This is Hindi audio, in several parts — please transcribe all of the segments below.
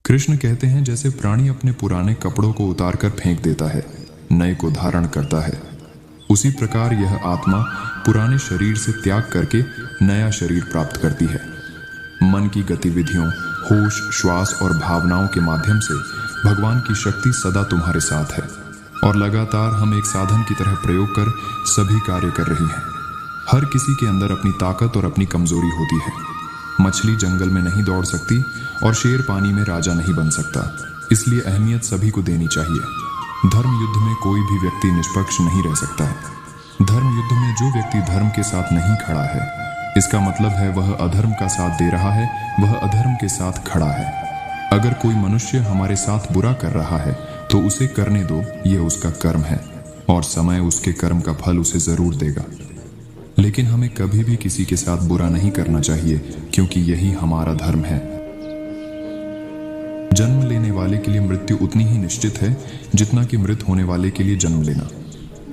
कृष्ण कहते हैं, जैसे प्राणी अपने पुराने कपड़ों को उतारकर फेंक देता है, नए को धारण करता है, उसी प्रकार यह आत्मा पुराने शरीर से त्याग करके नया शरीर प्राप्त करती है। मन की गतिविधियों, होश, श्वास और भावनाओं के माध्यम से भगवान की शक्ति सदा तुम्हारे साथ है और लगातार हम एक साधन की तरह प्रयोग कर सभी कार्य कर रही है। हर किसी के अंदर अपनी ताकत और अपनी कमजोरी होती है। मछली जंगल में नहीं दौड़ सकती और शेर पानी में राजा नहीं बन सकता, इसलिए अहमियत सभी को देनी चाहिए। धर्म युद्ध में कोई भी व्यक्ति निष्पक्ष नहीं रह सकता है। धर्म युद्ध में जो व्यक्ति धर्म के साथ नहीं खड़ा है, इसका मतलब है वह अधर्म का साथ दे रहा है, वह अधर्म के साथ खड़ा है। अगर कोई मनुष्य हमारे साथ बुरा कर रहा है तो उसे करने दो, यह उसका कर्म है और समय उसके कर्म का फल उसे जरूर देगा। लेकिन हमें कभी भी किसी के साथ बुरा नहीं करना चाहिए, क्योंकि यही हमारा धर्म है। जन्म लेने वाले के लिए मृत्यु उतनी ही निश्चित है जितना कि मृत होने वाले के लिए जन्म लेना,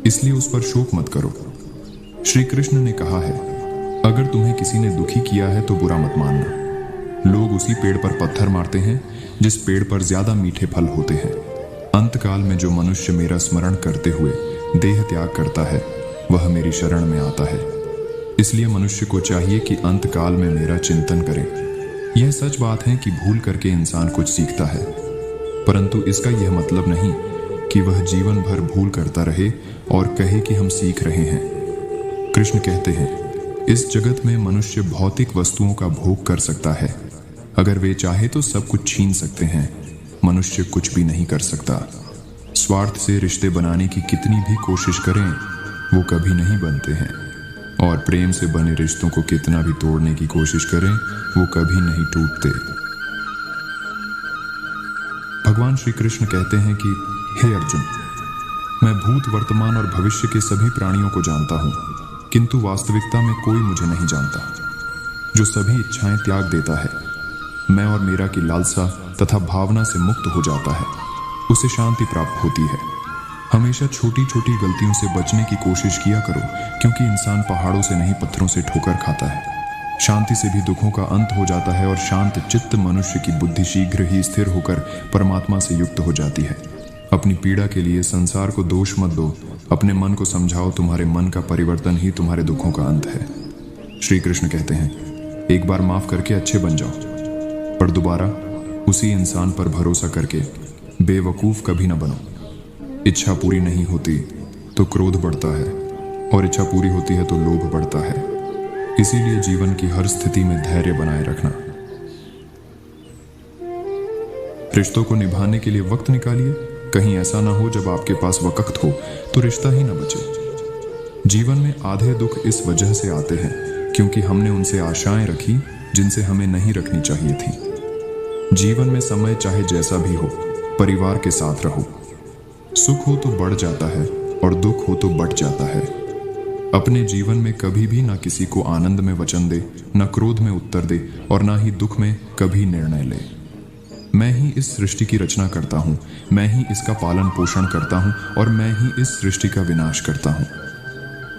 इसलिए उस पर शोक मत करो। श्री कृष्ण ने कहा है, अगर तुम्हें किसी ने दुखी किया है तो बुरा मत मानना। लोग उसी पेड़ पर पत्थर मारते हैं जिस पेड़ पर ज्यादा मीठे फल होते हैं। अंतकाल में जो मनुष्य मेरा स्मरण करते हुए देह त्याग करता है, वह मेरी शरण में आता है। इसलिए मनुष्य को चाहिए कि अंतकाल में मेरा चिंतन करे। यह सच बात है कि भूल करके इंसान कुछ सीखता है, परंतु इसका यह मतलब नहीं कि वह जीवन भर भूल करता रहे और कहे कि हम सीख रहे हैं। कृष्ण कहते हैं, इस जगत में मनुष्य भौतिक वस्तुओं का भोग कर सकता है। अगर वे चाहे तो सब कुछ छीन सकते हैं, मनुष्य कुछ भी नहीं कर सकता। स्वार्थ से रिश्ते बनाने की कितनी भी कोशिश करें, वो कभी नहीं बनते हैं, और प्रेम से बने रिश्तों को कितना भी तोड़ने की कोशिश करें, वो कभी नहीं टूटते। भगवान श्री कृष्ण कहते हैं कि हे अर्जुन, मैं भूत, वर्तमान और भविष्य के सभी प्राणियों को जानता हूं, किंतु वास्तविकता में कोई मुझे नहीं जानता। जो सभी इच्छाएं त्याग देता है, मैं और मेरा की लालसा तथा भावना से मुक्त हो जाता है, उसे शांति प्राप्त होती है। हमेशा छोटी छोटी गलतियों से बचने की कोशिश किया करो, क्योंकि इंसान पहाड़ों से नहीं पत्थरों से ठोकर खाता है। शांति से भी दुखों का अंत हो जाता है और शांत चित्त मनुष्य की बुद्धि शीघ्र ही स्थिर होकर परमात्मा से युक्त हो जाती है। अपनी पीड़ा के लिए संसार को दोष मत दो, अपने मन को समझाओ, तुम्हारे मन का परिवर्तन ही तुम्हारे दुखों का अंत है। श्री कृष्ण कहते हैं, एक बार माफ करके अच्छे बन जाओ, पर दोबारा उसी इंसान पर भरोसा करके बेवकूफ कभी न बनो। इच्छा पूरी नहीं होती तो क्रोध बढ़ता है, और इच्छा पूरी होती है तो लोभ बढ़ता है। इसीलिए जीवन की हर स्थिति में धैर्य बनाए रखना। रिश्तों को निभाने के लिए वक्त निकालिए। कहीं ऐसा ना हो जब आपके पास वक्त हो तो रिश्ता ही ना बचे। जीवन में आधे दुख इस वजह से आते हैं क्योंकि हमने उनसे आशाएं रखी जिनसे हमें नहीं रखनी चाहिए थी। जीवन में समय चाहे जैसा भी हो, परिवार के साथ रहो। सुख हो तो बढ़ जाता है और दुख हो तो बढ़ जाता है। अपने जीवन में कभी भी ना किसी को आनंद में वचन दे, न क्रोध में उत्तर दे और ना ही दुख में कभी निर्णय ले। मैं ही इस सृष्टि की रचना करता हूँ, मैं ही इसका पालन पोषण करता हूँ और मैं ही इस सृष्टि का विनाश करता हूँ।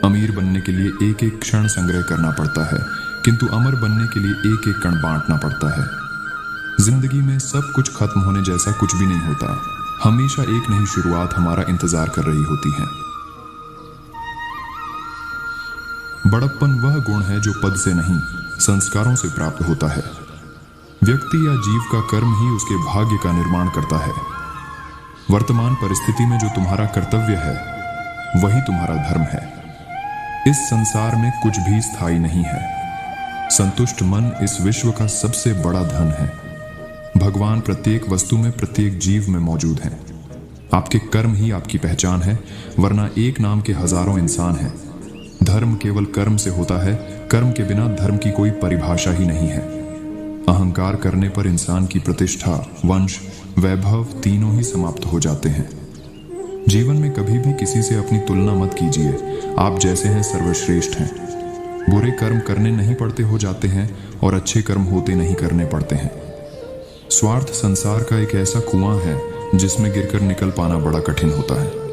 अमीर बनने के लिए एक एक क्षण संग्रह करना पड़ता है, किंतु अमर बनने के लिए एक एक कण बांटना पड़ता है। जिंदगी में सब कुछ खत्म होने जैसा कुछ भी नहीं होता। हमेशा एक नई शुरुआत हमारा इंतजार कर रही होती है। बड़प्पन वह गुण है जो पद से नहीं, संस्कारों से प्राप्त होता है। व्यक्ति या जीव का कर्म ही उसके भाग्य का निर्माण करता है। वर्तमान परिस्थिति में जो तुम्हारा कर्तव्य है, वही तुम्हारा धर्म है। इस संसार में कुछ भी स्थायी नहीं है। संतुष्ट मन इस विश्व का सबसे बड़ा धन है। भगवान प्रत्येक वस्तु में, प्रत्येक जीव में मौजूद हैं। आपके कर्म ही आपकी पहचान है, वरना एक नाम के हजारों इंसान हैं। धर्म केवल कर्म से होता है, कर्म के बिना धर्म की कोई परिभाषा ही नहीं है। अहंकार करने पर इंसान की प्रतिष्ठा, वंश, वैभव तीनों ही समाप्त हो जाते हैं। जीवन में कभी भी किसी से अपनी तुलना मत कीजिए। आप जैसे हैं सर्वश्रेष्ठ हैं। बुरे कर्म करने नहीं पड़ते हो जाते हैं और अच्छे कर्म होते नहीं करने पड़ते हैं। स्वार्थ संसार का एक ऐसा कुआं है जिसमें गिरकर निकल पाना बड़ा कठिन होता है।